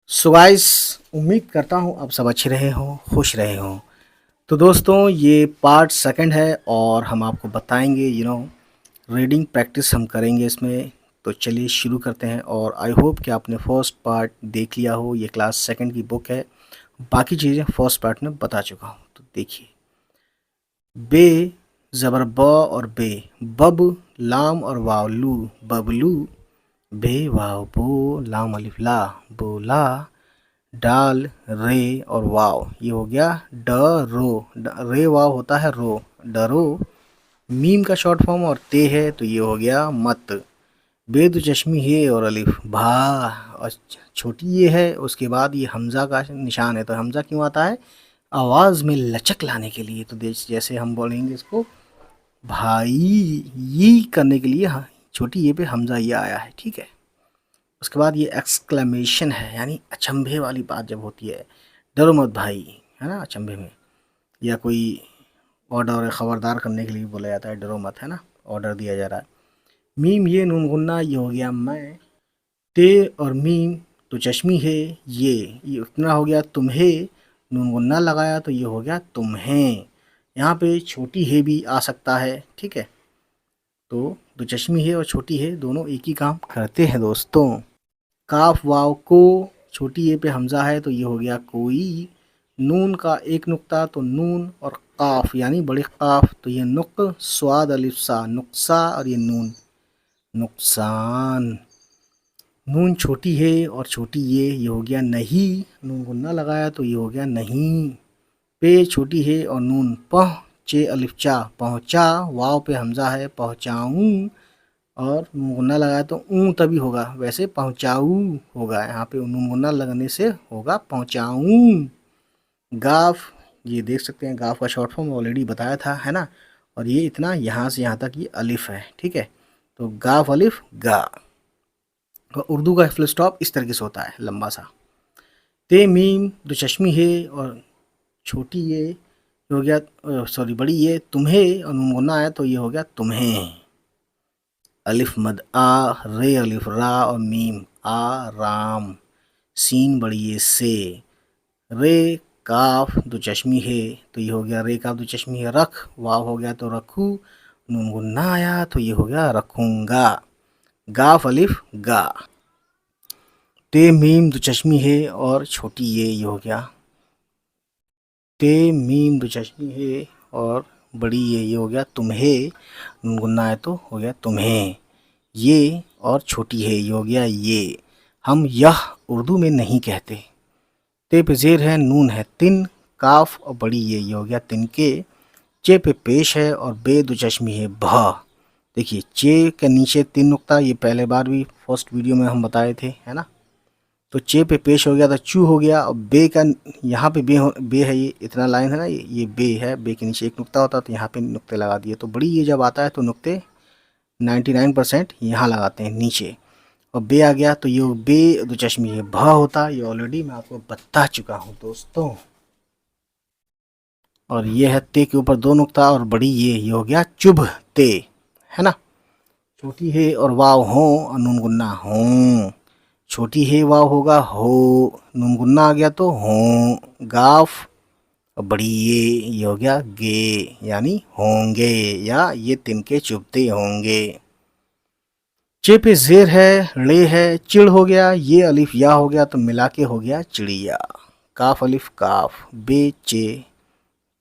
So guys, उम्मीद करता हूँ आप सब अच्छे रहे हों, खुश रहे हों। तो दोस्तों, ये पार्ट सेकंड है और हम आपको बताएंगे रीडिंग प्रैक्टिस हम करेंगे इसमें। तो चलिए शुरू करते हैं। और आई होप कि आपने फर्स्ट पार्ट देख लिया हो। ये क्लास सेकंड की बुक है, बाकी चीज़ें फर्स्ट पार्ट में बता चुका हूँ। तो देखिए, बे ज़बर ब और बे, बब लाम और वाव लू, बबलू, बे वाव बो लाम अलिफ ला, बोला, डाल रे और वाव, ये हो गया ड रो। रे वाव होता है रो, डरो। मीम का शॉर्ट फॉर्म और ते है, तो ये हो गया मत। बेद चश्मी है और अलिफ भा, और छोटी ये है, उसके बाद ये हमज़ा का निशान है। तो हमज़ा क्यों आता है? आवाज़ में लचक लाने के लिए। तो जैसे हम बोलेंगे इसको भाई, ये करने के लिए हाँ, छोटी ये पे हमज़ा ये आया है, ठीक है। उसके बाद ये एक्सक्लेमेशन है, यानी अचंभे वाली बात जब होती है, डरो मत भाई, है ना, अचंभे में। या कोई ऑर्डर ख़बरदार करने के लिए बोला जाता है, डरो मत, है ना, ऑर्डर दिया जा रहा है। मीम ये नून गुन्ना, ये हो गया मैं। ते और मीम तो चश्मी है, ये उतना हो गया तुम्हें। नून गुन्ना लगाया तो ये हो गया तुम्हें। यहाँ पे छोटी है भी आ सकता है, ठीक है। तो दो चश्मी है और छोटी है दोनों एक ही काम करते हैं दोस्तों। काफ वाव को, छोटी ए पे हमज़ा है तो ये हो गया कोई। नून का एक नुक्ता तो नून, और काफ यानी बड़े काफ तो ये नुक, स्वाद अलिफ सा नुक्सा, और ये नून नुकसान। नून छोटी है और छोटी ये हो गया नहीं। नून गुन्ना लगाया तो ये हो गया नहीं। पे छोटी है और नून पह, चे अलिफ चा पहुँचा, वाव पे हमज़ा है पहुँचाऊँ, और नून गुन्ना लगाया तो ऊँ तभी होगा, वैसे पहुँचाऊ होगा। यहाँ पे नून गुन्ना लगने से होगा पहुँचाऊँ। गाफ, ये देख सकते हैं गाफ का शॉर्ट फॉर्म ऑलरेडी बताया था, है ना। और ये इतना यहाँ से यहाँ तक ये अलिफ है, ठीक है। तो गाफ अलिफ गा। और उर्दू का फुल स्टॉप इस तरीके से होता है, लंबा सा। ते मीम दो चश्मी है और छोटी ये हो गया, सॉरी बड़ी ये तुम्हें, और नून गुन्ना आया तो ये हो गया तुम्हें। अलिफ मद आ, रे अलिफ रा, और मीम आ राम। सीन बड़ी ये से। रे काफ दो चश्मी है तो ये हो गया रे काफ दो चश्मी है रख, वाव हो गया तो रखू। नून गुन्ना आया तो ये हो गया रखूंगा। गाफ अलिफ गा। ते मीम दो चश्मी है और छोटी ये हो गया ते मीम दो चश्मी है, और बड़ी ये हो गया तुम्हें। नून गुन्ना है तो हो गया तुम्हें। ये और छोटी है ये हो गया ये। हम यह उर्दू में नहीं कहते। ते पे ज़ेर है, नून है तिन, काफ और बड़ी ये हो गया तिनके। चे पे पेश है और बे दो चश्मी है भ। देखिए चे के नीचे तीन नुक्ता, ये पहले बार भी फर्स्ट वीडियो में हम बताए थे, है ना। तो चे पे पेश हो गया तो चू हो गया, और बे का यहाँ पे बे है, ये इतना लाइन है ना, ये बे है, बे के नीचे एक नुक्ता होता तो यहाँ पे नुक्ते लगा दिए। तो बड़ी ये जब आता है तो नुक्ते 99% यहाँ लगाते हैं नीचे। और बे आ गया तो ये बे दो चश्मी है भ होता, ये ऑलरेडी मैं आपको बता चुका हूँ दोस्तों। और ये है ते के ऊपर दो नुक्ता, और बड़ी ये हो गया चुभ ते, है ना। छोटी है और वाव हो, और नून गुन्ना हो। छोटी है वाव होगा हो, नून गुन्ना आ गया तो हो। गाफ और बड़ी ये हो गया गे, यानी होंगे, या ये तिनके चुभते होंगे। चे पे जेर है, रे है, चिड़ हो गया, ये अलिफ या हो गया तो मिला के हो गया चिड़िया। काफ अलिफ काफ, बे चे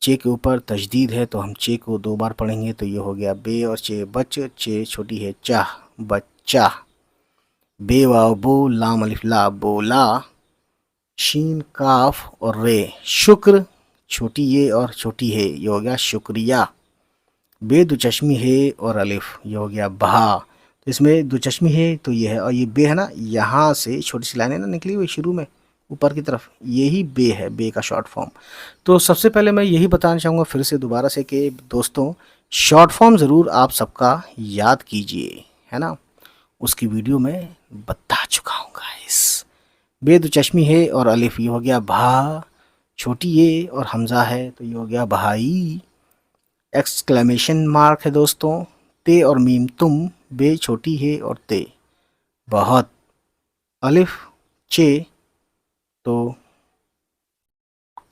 के ऊपर तजदीद है तो हम चे को दो बार पढ़ेंगे तो ये हो गया बे, और चे बच, चे छोटी है चाह बच्चा। बे वाव बो, लाम अलिफ ला बोला। शीन काफ और रे, शुक्र, छोटी ये और छोटी है ये हो गया शुक्रिया। बे दो चश्मी है और अलिफ ये हो गया बहा। तो इसमें दो चश्मी है तो ये है, और ये बे है ना, यहाँ से छोटी सी लाइनें ना निकली हुई शुरू में ऊपर की तरफ, यही बे है, बे का शॉर्ट फॉर्म। तो सबसे पहले मैं यही बताना चाहूँगा फिर से दोबारा से कि दोस्तों, शॉर्ट फॉर्म ज़रूर आप सबका याद कीजिए, है ना। उसकी वीडियो में बता चुका हूँ गाइस। बे दो चश्मी है और अलिफ ये हो गया भा, छोटी ये और हमज़ा है तो ये हो गया भाई। एक्सक्लेमेशन मार्क है दोस्तों। ते और मीम तुम, बे छोटी है और ते बहुत। अलिफ चे, तो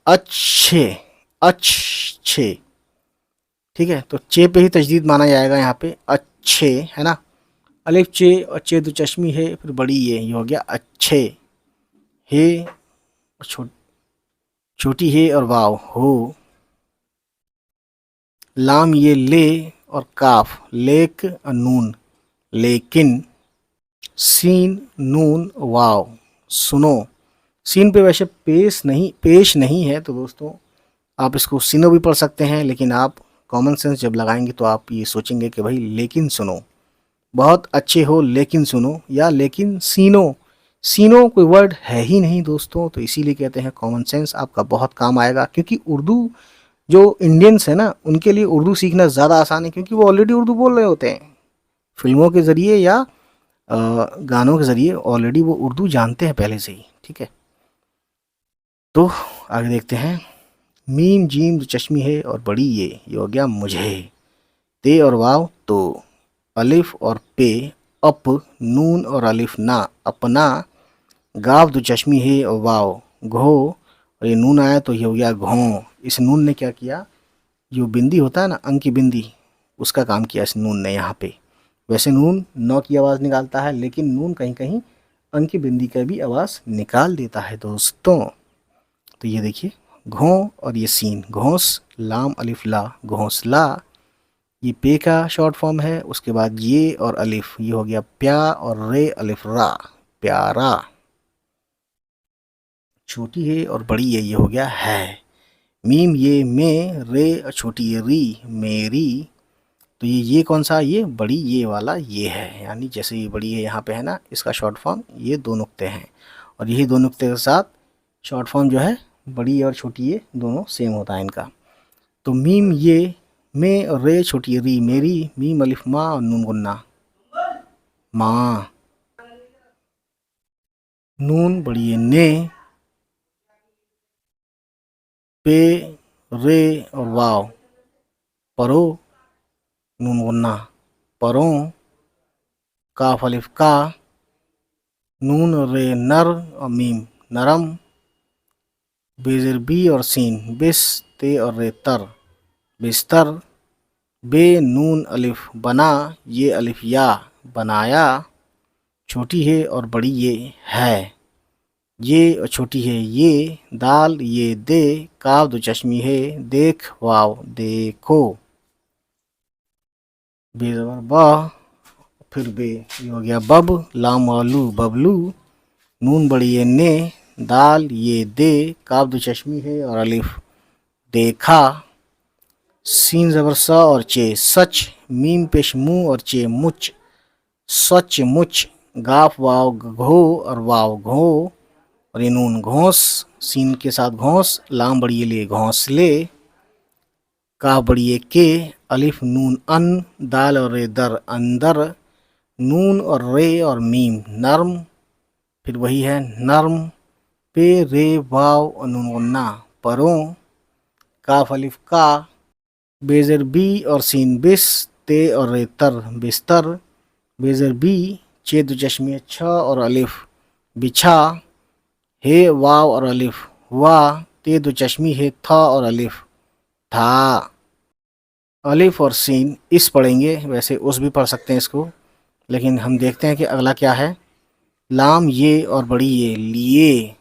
अच्छे, अच्छे, ठीक है। तो चे पे ही तजदीद माना जाएगा यहाँ पे, अच्छे, है ना। अलिफ चे और चे दो चश्मी है, फिर बड़ी ये हो गया अच्छे। हे और छोटी हे और वाव हो। लाम ये ले और काफ लेक और नून लेकिन। सीन नून वाव सुनो। सीन पे वैसे पेश नहीं है, तो दोस्तों आप इसको सीनो भी पढ़ सकते हैं, लेकिन आप कॉमन सेंस जब लगाएंगे तो आप ये सोचेंगे कि भाई लेकिन सुनो, बहुत अच्छे हो लेकिन सुनो, या लेकिन सीनो। सीनो कोई वर्ड है ही नहीं दोस्तों, तो इसीलिए कहते हैं कॉमन सेंस आपका बहुत काम आएगा। क्योंकि उर्दू जो इंडियंस है ना, उनके लिए उर्दू सीखना ज़्यादा आसान है, क्योंकि वो ऑलरेडी उर्दू बोल रहे होते हैं। फिल्मों के ज़रिए या गानों के ज़रिए ऑलरेडी वो उर्दू जानते हैं पहले से ही, ठीक है। तो आगे देखते हैं। मीम जीम जो चश्मी है और बड़ी ये हो गया मुझे। ते और वाव तो। अलिफ और पे अप। नून और अलिफ ना अपना। गाव दो चश्मी है और वाव घो, और ये नून आया तो ये हो गया घों। इस नून ने क्या किया, जो बिंदी होता है ना, अंक की बिंदी, उसका काम किया इस नून ने यहाँ पे। वैसे नून नौ की आवाज़ निकालता है, लेकिन नून कहीं कहीं अंक की बिंदी का भी आवाज़ निकाल देता है दोस्तों। तो ये देखिए घों और ये सीन घोंस, लाम अलिफ ला घोंसला। ये पे का शॉर्ट फॉर्म है। उसके बाद ये और अलिफ, ये हो गया प्या और रे अलिफ रा प्यारा। छोटी है और बड़ी है, ये हो गया है। मीम ये में, रे और छोटी ये री मेरी। तो ये कौन सा, ये बड़ी ये वाला ये है, यानी जैसे ये बड़ी है यहाँ पे है ना, इसका शॉर्ट फॉर्म ये दो नुक्ते हैं, और यही दो नुक्ते के साथ शॉर्ट फॉर्म जो है बड़ी और छोटी ये दोनों सेम होता है इनका। तो मीम ये में और रे छोटी री मेरी। मीम अलिफ माँ और नून गुन्ना माँ। नून बड़ी ये ने। पे रे और वाव परो नून गुन्ना परों। काफ अलिफ का। नून रे नर और मीम नरम। बेजर बी और सीन बिस। ते और रे तर बिस्तर। बे नून अलिफ बना, ये अलिफ या बनाया। छोटी है और बड़ी ये है, ये और छोटी है ये। दाल ये दे। काव दो चश्मी है देख वाव देखो। बे ज़बर बा, फिर बे ये हो गया बब। लाम आलू बबलू। नून बड़ी ये ने। दाल ये दे। काव दो चश्मी है और अलिफ देखा। सीन ज़बर सा और चे सच। मीम पेश मुँह और चे मुच सच मुच। गाफ वाव घो और वाव घो, और ये नून घोंस। सीन के साथ घोंस। लाम बड़ी ले घोंसले। का बड़ी के। अलिफ नून अन। दाल और रे दर अंदर। नून और रे और मीम नर्म, फिर वही है नर्म। पे रे वाव और नून गुन्ना परों। काफ अलिफ का। बेजर बी और सीन बिस। ते और रे तर बिस्तर। बेजर बी चे दो चश्मे अच्छा और अलिफ बिछा। हे वाव और अलिफ वाह। ते दो चश्मी है था और अलिफ था। अलिफ और सीन इस पढ़ेंगे, वैसे उस भी पढ़ सकते हैं इसको, लेकिन हम देखते हैं कि अगला क्या है। लाम ये और बड़ी ये लिए,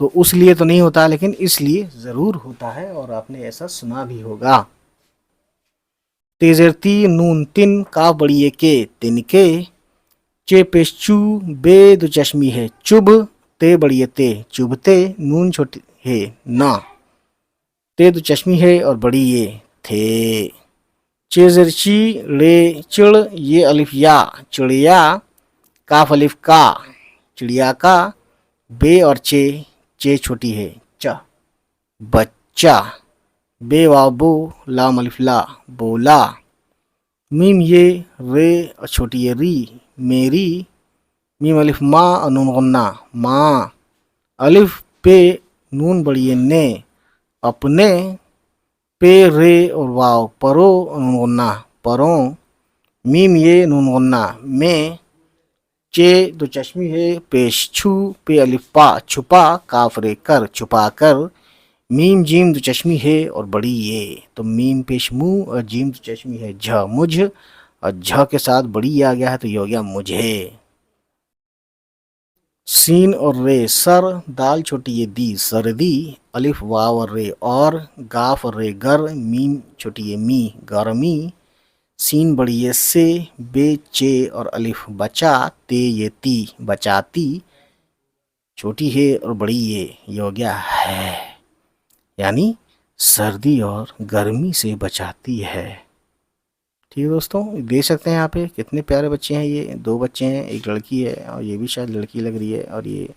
तो उस लिए तो नहीं होता, लेकिन इसलिए ज़रूर होता है, और आपने ऐसा सुना भी होगा। तेजरती नून तिन। का बड़ी ये के तिनके। चे पेश चू। बे दो चश्मी है चुभ। ते बड़ी ये ते चुभते। नून छोटी है ना। ते दो चश्मी है और बड़ी ये थे। चेजरची रे चिड़, ये अलिफ या चिड़िया। काफ अलिफ का चिड़िया का। बे और चे छोटी है च बच्चा। बे वाबो। लाम अलिफ ला बोला। मीम ये रे और छोटी ये री मेरी। मीम अलिफ माँ और नून गुन्ना माँ। अलिफ पे नून बड़ी ये ने अपने। पे रे और वाव परो और नून गुन्ना परों। मीम ये नून गुन्ना में। चे दो चश्मी है, पेश छू, पे अलिफ पा छुपा, काफ रे कर छुपा कर, मीम जीम दो चश्मी है और बड़ी ये, तो मीम पेश मुँह और जीम दो चश्मी है झ मुझ, और झ के साथ बड़ी ये आ गया है तो ये हो गया मुझे। सीन और रे सर, दाल छोटी ये दी सर्दी, अलिफ वाव और रे और, गाफ और रे गर, मीम छोटी ये मी गर्मी, सीन बड़ी ये से, बे चे और अलिफ बचा, ते ये ती बचाती, छोटी है और बड़ी ये हो गया है, यानी सर्दी और गर्मी से बचाती है। ठीक है दोस्तों, देख सकते हैं यहाँ पे कितने प्यारे बच्चे हैं। ये दो बच्चे हैं, एक लड़की है और ये भी शायद लड़की लग रही है, और ये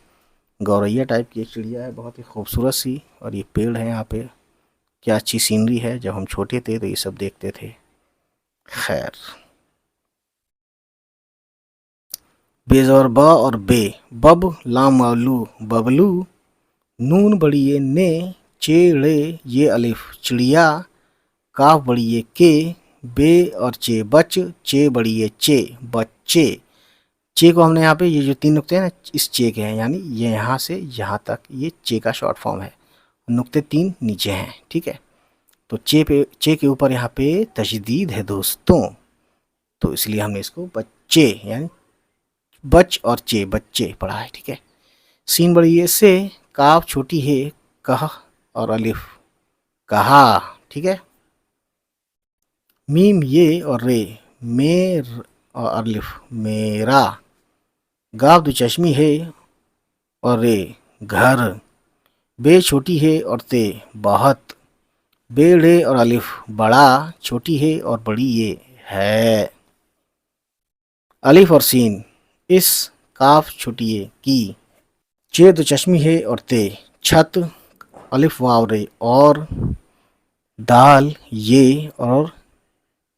गौरैया टाइप की एक चिड़िया है, बहुत ही खूबसूरत सी, और ये पेड़ है यहाँ पे। क्या अच्छी सीनरी है, जब हम छोटे थे तो ये सब देखते थे। खैर, बेज़ोर ब और बे, बब लाम वालू बबलू, नून बड़ी ये ने, चेड़े ये अलिफ चिड़िया, काफ बड़ी ये के, बे और चे बच, चे बड़ी ये चे बच्चे। चे को हमने यहाँ पे ये जो तीन नुक्ते हैं ना, इस चे के हैं, यानी ये यहाँ से यहाँ तक ये चे का शॉर्ट फॉर्म है, नुक्ते तीन नीचे हैं। ठीक है, तो चे के ऊपर यहाँ पे तशदीद है दोस्तों, तो इसलिए हमने इसको बच्चे यानी बच और चे बच्चे पढ़ा है। ठीक है, सीन बड़ी है से, काफ छोटी है कह और अलिफ कहा। ठीक है, मीम ये और रे मेर और अलिफ मेरा, गाफ दो चश्मी है और रे घर, बे छोटी है और ते बहुत, बेड़े और अलिफ बड़ा, छोटी है और बड़ी ये है। अलिफ और सीन इस, काफ छोटी है की, चे दो चश्मी है और ते छत, अलिफ वाव रे और, दाल ये और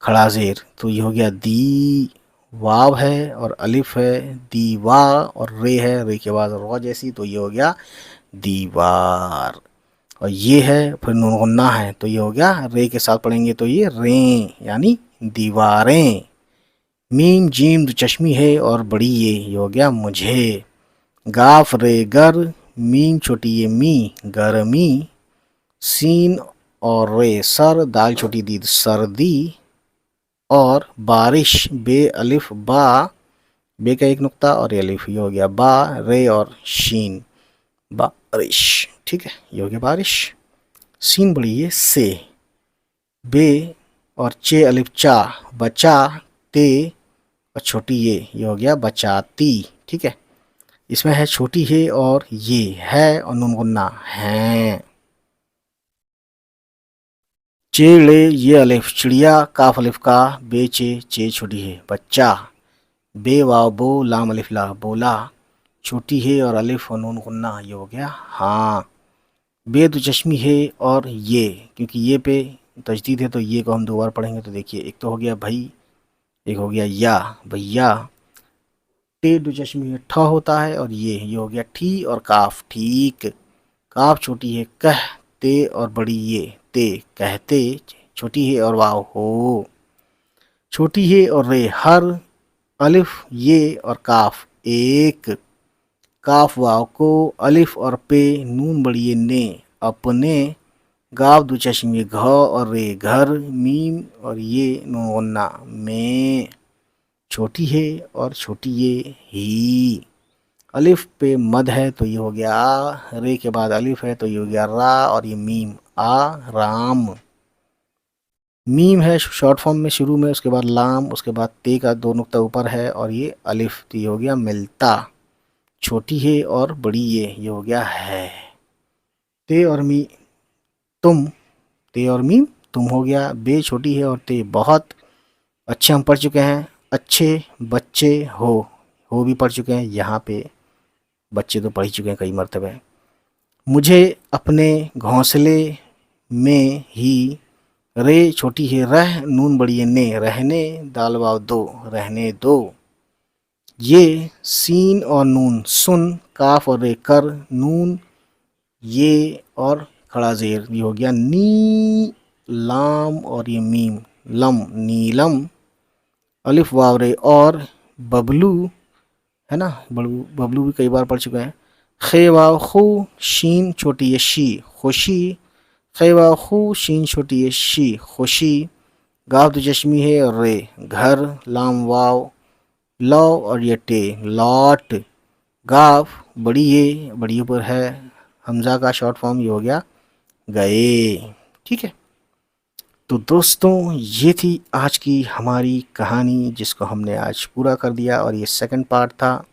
खड़ा जेर, तो ये हो गया दी, वाव है और अलिफ है, दीवा और रे है, रे के बाद रॉ जैसी, तो ये हो गया दीवार, और ये है फिर नून गुन्ना है, तो ये हो गया रे के साथ पढ़ेंगे तो ये रे, यानी दीवारें। मीम जीम दो चश्मी है और बड़ी ये हो गया मुझे, गाफ रे गर, मीम छोटी ये मी गर्मी, सीन और रे सर, दाल छोटी दी सर्दी, और बारिश बे अलिफ बा, बे का एक नुक्ता और ये अलिफ, ये हो गया बा, रे और शीन बारिश। ठीक है, ये हो गया बारिश। सीन बड़ी है से, बे और चे अलिफ चा बचा, ते और छोटी ये हो गया बचाती। ठीक है, इसमें है छोटी है और ये है और नून गुन्ना है। चेड़े ये अलिफ चिड़िया, काफ अलिफ का, बेचे चे छोटी है बच्चा, बे वाव बो लाम अलिफ ला बोला, छोटी है और अलिफ और नून गुन्ना, ये हो गया हाँ। बे दो चश्मी है और ये, क्योंकि ये पे तजदीद है तो ये को हम दो बार पढ़ेंगे, तो देखिए एक तो हो गया भाई, एक हो गया या भैया, टे दो चश्मी है ठ होता है और ये हो गया ठी और काफ ठीक, काफ छोटी है कह, ते और बड़ी ये ते कहते, छोटी है और वाव हो, छोटी है और रे हर, अलिफ ये और काफ एक, काफ वाव को, अलिफ और पे नून बड़ी ने अपने, गाव दो चश्मे घ और रे घर, मीम और ये नून गुन्ना में, छोटी है और छोटी ये ही, अलिफ पे मद है तो ये हो गया आ, रे के बाद अलिफ है तो ये हो गया रा, और ये मीम आ राम। मीम है शॉर्ट फॉर्म में शुरू में, उसके बाद लाम, उसके बाद ते का दो नुक्ता ऊपर है और ये अलिफ, तो ये हो गया मिलता, छोटी है और बड़ी ये हो गया है। ते और मी तुम, ते और मीम तुम हो गया, बे छोटी है और ते बहुत, अच्छे हम पढ़ चुके हैं, अच्छे बच्चे हो भी पढ़ चुके हैं, यहाँ पे बच्चे तो पढ़ ही चुके हैं कई मरतबे। मुझे अपने घोंसले में ही, रे छोटी है रह, नून बड़ी है ने रहने, दाल वाव दो रहने दो, ये सीन और नून सुन, काफ और रे कर, नून ये और खड़ा जेर, ये हो गया नी, लाम और ये मीम लम नीलम, अलिफ वाव रे और, बबलू है ना। बबलू भी कई बार पढ़ चुके हैं। खे वाव खू शीन छोटी ये शी खुशी, खे वाव खू शीन छोटी ये शी खुशी, गाफ तो चश्मी है और रे घर, लाम वाव लौ और ये टे लॉट, गाफ बड़ी ये बड़ी ऊपर है, हमजा का शॉर्ट फॉर्म ये हो गया गए। ठीक है, तो दोस्तों ये थी आज की हमारी कहानी जिसको हमने आज पूरा कर दिया और ये सेकंड पार्ट था।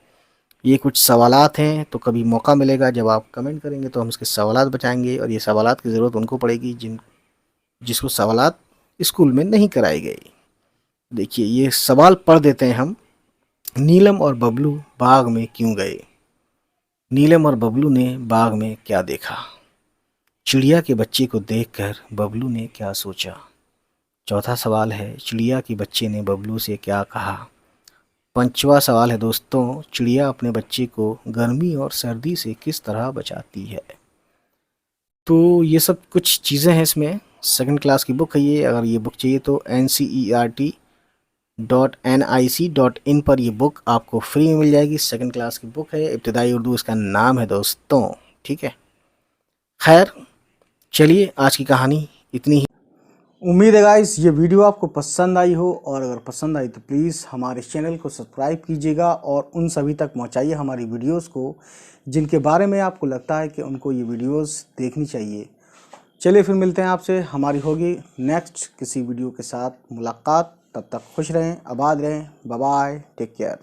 ये कुछ सवालात हैं, तो कभी मौका मिलेगा जब आप कमेंट करेंगे तो हम इसके सवालात बचाएंगे, और ये सवालात की ज़रूरत उनको पड़ेगी जिसको सवालात स्कूल में नहीं कराई गई। देखिए ये सवाल पढ़ देते हैं हम। नीलम और बबलू बाग में क्यों गए? नीलम और बबलू ने बाग में क्या देखा? चिड़िया के बच्चे को देखकर बबलू ने क्या सोचा? चौथा सवाल है, चिड़िया के बच्चे ने बबलू से क्या कहा? पांचवा सवाल है दोस्तों, चिड़िया अपने बच्चे को गर्मी और सर्दी से किस तरह बचाती है? तो ये सब कुछ चीज़ें हैं इसमें। सेकंड क्लास की बुक है ये। अगर ये बुक चाहिए तो ncert.nic.in पर ये बुक आपको फ्री में मिल जाएगी। सेकंड क्लास की बुक है, इब्तिदाई उर्दू इसका नाम है दोस्तों। ठीक है, खैर चलिए आज की कहानी इतनी ही। उम्मीद है गाइस ये वीडियो आपको पसंद आई हो, और अगर पसंद आई तो प्लीज़ हमारे चैनल को सब्सक्राइब कीजिएगा और उन सभी तक पहुंचाइए हमारी वीडियोस को जिनके बारे में आपको लगता है कि उनको ये वीडियोस देखनी चाहिए। चलिए फिर मिलते हैं आपसे, हमारी होगी नेक्स्ट किसी वीडियो के साथ मुलाकात। तब तक खुश रहें, आबाद रहें, बाय बाय, टेक केयर।